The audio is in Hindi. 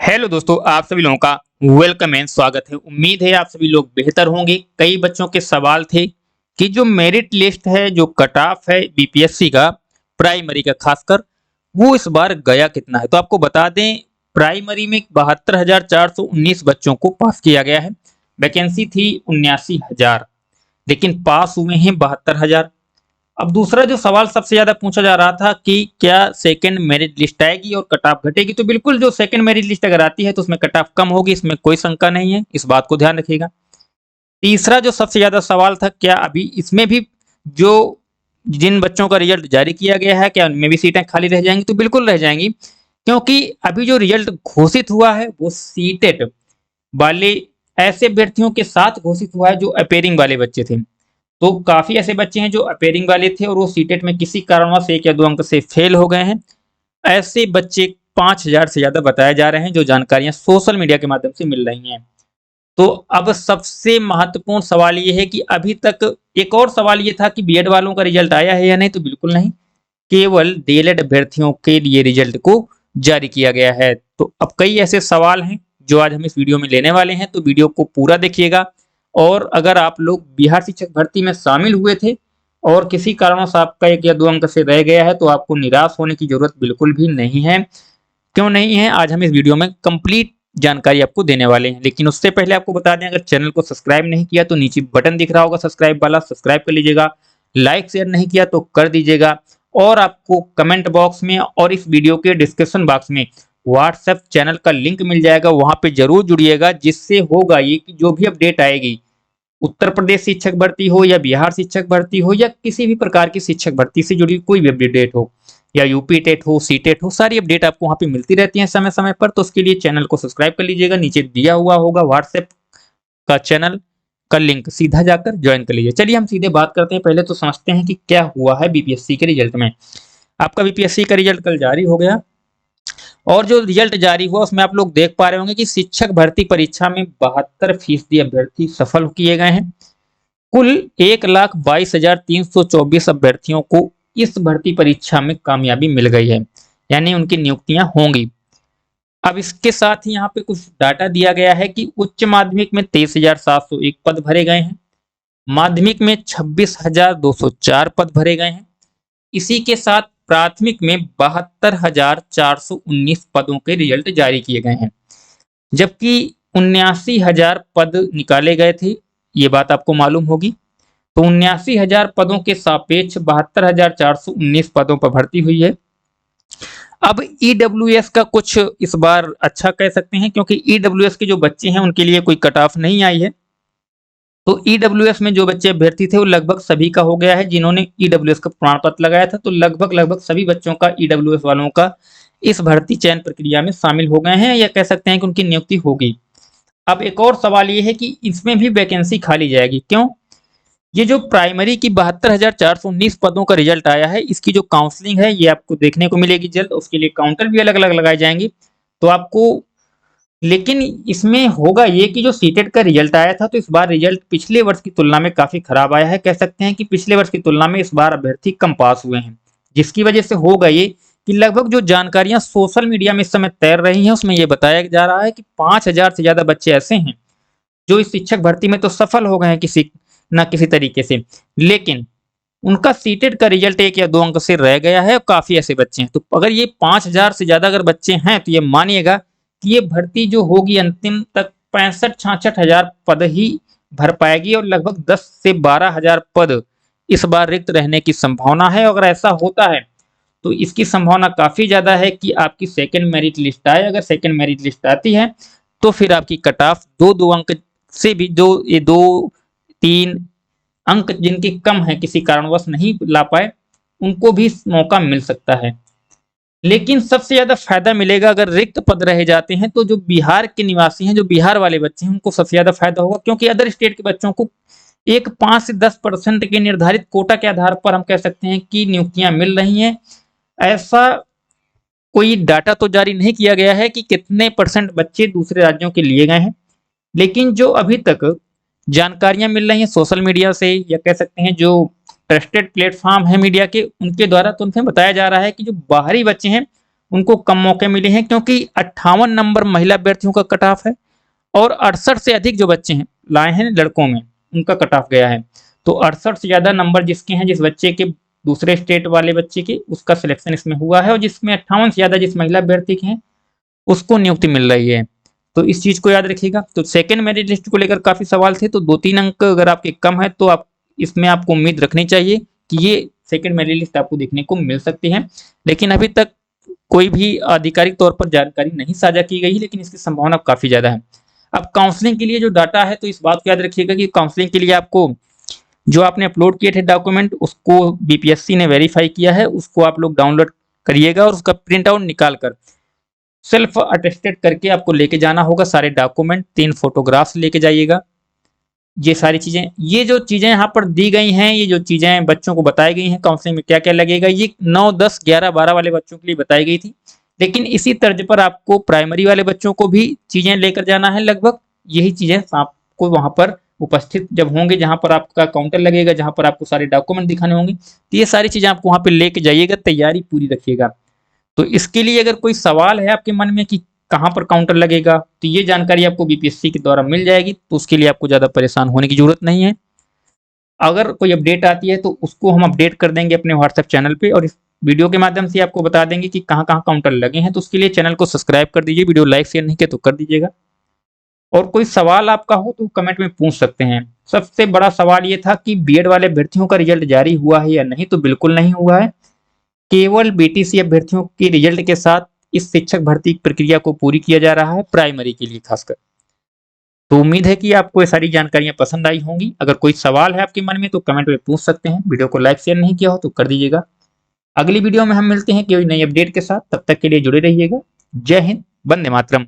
हेलो दोस्तों, आप सभी लोगों का वेलकम एंड स्वागत है। उम्मीद है आप सभी लोग बेहतर होंगे। कई बच्चों के सवाल थे कि जो मेरिट लिस्ट है, जो कट ऑफ है बीपीएससी का प्राइमरी का खासकर, वो इस बार गया कितना है। तो आपको बता दें, प्राइमरी में 72,419 बच्चों को पास किया गया है। वैकेंसी थी 79,000, लेकिन पास हुए हैं 72,000। अब दूसरा जो सवाल सबसे ज्यादा पूछा जा रहा था कि क्या सेकंड मेरिट लिस्ट आएगी और कट ऑफ घटेगी। तो बिल्कुल, जो सेकंड मेरिट लिस्ट अगर आती है तो उसमें कट ऑफ कम होगी, इसमें कोई शंका नहीं है, इस बात को ध्यान रखिएगा। तीसरा जो सबसे ज्यादा सवाल था, क्या अभी इसमें भी जो जिन बच्चों का रिजल्ट जारी किया गया है, क्या उनमें भी सीटें खाली रह जाएंगी। तो बिल्कुल रह जाएंगी, क्योंकि अभी जो रिजल्ट घोषित हुआ है वो सीटेट वाले ऐसे अभ्यर्थियों के साथ घोषित हुआ है जो अपेयरिंग वाले बच्चे थे। तो काफी ऐसे बच्चे हैं जो अपेयरिंग वाले थे और वो सीटेट में किसी कारणवश 1 या 2 अंक से फेल हो गए हैं। ऐसे बच्चे 5,000 से ज्यादा बताए जा रहे हैं, जो जानकारियां सोशल मीडिया के माध्यम से मिल रही हैं। तो अब सबसे महत्वपूर्ण सवाल ये है कि अभी तक एक और सवाल ये था कि बीएड वालों का रिजल्ट आया है या नहीं। तो बिल्कुल नहीं, केवल डीएलएड अभ्यर्थियों के लिए रिजल्ट को जारी किया गया है। तो अब कई ऐसे सवाल हैं जो आज हम इस वीडियो में लेने वाले हैं, तो वीडियो को पूरा देखिएगा। और अगर आप लोग बिहार शिक्षक भर्ती में शामिल हुए थे और किसी कारणवश आपका 1 या 2 अंक से रह गया है, तो आपको निराश होने की जरूरत बिल्कुल भी नहीं है। क्यों नहीं है, आज हम इस वीडियो में कंप्लीट जानकारी आपको देने वाले हैं। लेकिन उससे पहले आपको बता दें, अगर चैनल को सब्सक्राइब नहीं किया तो नीचे बटन दिख रहा होगा सब्सक्राइब वाला, सब्सक्राइब कर लीजिएगा। लाइक शेयर नहीं किया तो कर दीजिएगा। और आपको कमेंट बॉक्स में और इस वीडियो के डिस्क्रिप्शन बॉक्स में व्हाट्सएप चैनल का लिंक मिल जाएगा, वहां पे जरूर जुड़िएगा। जिससे होगा ये कि जो भी अपडेट आएगी, उत्तर प्रदेश शिक्षक भर्ती हो या बिहार शिक्षक भर्ती हो या किसी भी प्रकार की शिक्षक भर्ती से जुड़ी कोई भी अपडेट हो, या यूपी टेट हो, सी टेट हो, सारी अपडेट आपको वहां पे मिलती रहती है समय समय पर। तो उसके लिए चैनल को सब्सक्राइब कर लीजिएगा। नीचे दिया हुआ होगा व्हाट्सएप का चैनल का लिंक, सीधा जाकर ज्वाइन कर लीजिए। चलिए हम सीधे बात करते हैं। पहले तो समझते हैं कि क्या हुआ है बीपीएससी के रिजल्ट में। आपका बीपीएससी का रिजल्ट कल जारी हो गया, और जो रिजल्ट जारी हुआ उसमें आप लोग देख पा रहे होंगे कि शिक्षक भर्ती परीक्षा में 72% अभ्यर्थी सफल किए गए हैं। कुल 1,22,324 अभ्यर्थियों को इस भर्ती परीक्षा में कामयाबी मिल गई है, यानी उनकी नियुक्तियां होंगी। अब इसके साथ ही यहाँ पे कुछ डाटा दिया गया है कि उच्च माध्यमिक में 23,701 पद भरे गए हैं, माध्यमिक में 26,204 पद भरे गए हैं। इसी के साथ प्राथमिक में 72,419 पदों के रिजल्ट जारी किए गए हैं, जबकि 79,000 पद निकाले गए थे। ये बात आपको मालूम होगी। तो 79,000 पदों के सापेक्ष 72,419 पदों पर भर्ती हुई है। अब ईडब्ल्यूएस का कुछ इस बार अच्छा कह सकते हैं, क्योंकि ईडब्ल्यूएस के जो बच्चे हैं उनके लिए कोई कट ऑफ नहीं आई है। तो ईडब्ल्यूएस में जो बच्चे अभ्यर्थी थे वो लगभग सभी का हो गया है, जिन्होंने ईडब्ल्यूएस का प्रमाण पत्र लगाया था। तो लगभग लगभग सभी बच्चों का, ईडब्ल्यूएस वालों का, इस भर्ती चयन प्रक्रिया में शामिल हो गए हैं, या कह सकते हैं कि उनकी नियुक्ति होगी। अब एक और सवाल ये है कि इसमें भी वैकेंसी खाली जाएगी। क्यों? ये जो प्राइमरी की 72,419 पदों का रिजल्ट आया है, इसकी जो काउंसलिंग है ये आपको देखने को मिलेगी जल्द। उसके लिए काउंटर भी अलग अलग लगाए जाएंगे तो आपको। लेकिन इसमें होगा ये कि जो सीटेट का रिजल्ट आया था, तो इस बार रिजल्ट पिछले वर्ष की तुलना में काफी खराब आया है। कह सकते हैं कि पिछले वर्ष की तुलना में इस बार अभ्यर्थी कम पास हुए हैं, जिसकी वजह से होगा ये कि लगभग जो जानकारियां सोशल मीडिया में इस समय तैर रही हैं, उसमें यह बताया जा रहा है कि 5,000 से ज्यादा बच्चे ऐसे हैं जो इस शिक्षक भर्ती में तो सफल हो गए हैं किसी न किसी तरीके से, लेकिन उनका सीटेट का रिजल्ट 1 या 2 अंक से रह गया है। और काफी ऐसे बच्चे हैं। तो अगर ये 5,000 से ज्यादा अगर बच्चे हैं, तो ये मानिएगा कि ये भर्ती जो होगी अंतिम तक 65-66 हजार पद ही भर पाएगी, और लगभग 10 से 12 हजार पद इस बार रिक्त रहने की संभावना है। अगर ऐसा होता है तो इसकी संभावना काफी ज्यादा है कि आपकी सेकंड मेरिट लिस्ट आए। अगर सेकंड मेरिट लिस्ट आती है तो फिर आपकी कट ऑफ 2-2 अंक से भी, जो ये 2-3 अंक जिनके कम है, किसी कारणवश नहीं ला पाए, उनको भी मौका मिल सकता है। लेकिन सबसे ज्यादा फायदा मिलेगा अगर रिक्त पद रह जाते हैं, तो जो बिहार के निवासी हैं, जो बिहार वाले बच्चे हैं, उनको सबसे ज्यादा फायदा होगा। क्योंकि अदर स्टेट के बच्चों को एक 5 से 10% के निर्धारित कोटा के आधार पर हम कह सकते हैं कि नियुक्तियां मिल रही हैं। ऐसा कोई डाटा तो जारी नहीं किया गया है कि कितने परसेंट बच्चे दूसरे राज्यों के लिए गए हैं, लेकिन जो अभी तक जानकारियां मिल रही हैं सोशल मीडिया से, या कह सकते हैं जो ट्रस्टेड प्लेटफॉर्म है मीडिया के, उनके द्वारा, तो उनसे बताया जा रहा है कि जो बाहरी बच्चे हैं उनको कम मौके मिले हैं, क्योंकि 58 नंबर महिला अभ्यर्थियों का कट ऑफ है और 68 से अधिक जो बच्चे हैं लाए हैं लड़कों में, उनका कट ऑफ गया है। तो 68 से ज्यादा नंबर जिसके हैं, जिस बच्चे के दूसरे स्टेट वाले बच्चे के, उसका सिलेक्शन इसमें हुआ है, और जिसमें 58 से ज्यादा जिस महिला अभ्यर्थी के हैं उसको नियुक्ति मिल रही है। तो इस चीज को याद रखिएगा। तो सेकंड मेरिट लिस्ट को लेकर काफी सवाल थे, तो 2-3 अंक अगर आपके कम है तो आप इसमें आपको उम्मीद रखनी चाहिए कि ये सेकंड मेरिट लिस्ट आपको देखने को मिल सकती है। लेकिन अभी तक कोई भी आधिकारिक तौर पर जानकारी नहीं साझा की गई है, लेकिन इसकी संभावना काफी ज्यादा है। अब काउंसलिंग के लिए जो डाटा है, तो इस बात को याद रखिएगा कि काउंसलिंग के लिए आपको जो आपने अपलोड किए थे डॉक्यूमेंट, उसको बीपीएससी ने वेरीफाई किया है, उसको आप लोग डाउनलोड करिएगा और उसका प्रिंट आउट निकाल कर सेल्फ अटेस्टेड करके आपको लेके जाना होगा। सारे डॉक्यूमेंट, 3 फोटोग्राफ्स लेके जाइएगा। ये सारी चीजें, ये जो चीजें यहाँ पर दी गई हैं, ये जो चीजें बच्चों को बताई गई हैं काउंसलिंग में क्या क्या लगेगा, ये 9, 10, 11, 12 वाले बच्चों के लिए बताई गई थी। लेकिन इसी तर्ज पर आपको प्राइमरी वाले बच्चों को भी चीजें लेकर जाना है। लगभग यही चीजें आपको वहां पर उपस्थित जब होंगे, जहां पर आपका काउंटर लगेगा, जहां पर आपको सारे डॉक्यूमेंट दिखाने होंगे, तो ये सारी चीजें आपको वहां पर लेके जाइएगा। तैयारी पूरी रखिएगा। तो इसके लिए अगर कोई सवाल है आपके मन में कि कहाँ पर काउंटर लगेगा, तो ये जानकारी आपको बीपीएससी के द्वारा मिल जाएगी, तो उसके लिए आपको ज्यादा परेशान होने की जरूरत नहीं है। अगर कोई अपडेट आती है तो उसको हम अपडेट कर देंगे अपने व्हाट्सएप चैनल पे, और इस वीडियो के माध्यम से आपको बता देंगे कि कहाँ कहाँ काउंटर लगे हैं। तो उसके लिए चैनल को सब्सक्राइब कर दीजिए, वीडियो लाइक शेयर नहीं किया तो कर दीजिएगा। और कोई सवाल आपका हो तो कमेंट में पूछ सकते हैं। सबसे बड़ा सवाल ये था कि बीएड वाले अभ्यर्थियों का रिजल्ट जारी हुआ है या नहीं, तो बिल्कुल नहीं हुआ है। केवल बीटीसी अभ्यर्थियों के रिजल्ट के साथ इस शिक्षक भर्ती प्रक्रिया को पूरी किया जा रहा है, प्राइमरी के लिए खासकर। तो उम्मीद है कि आपको ये सारी जानकारियां पसंद आई होंगी। अगर कोई सवाल है आपके मन में तो कमेंट में पूछ सकते हैं। वीडियो को लाइक शेयर नहीं किया हो तो कर दीजिएगा। अगली वीडियो में हम मिलते हैं कोई नई अपडेट के साथ, तब तक के लिए जुड़े रहिएगा। जय हिंद, वंदे मातरम।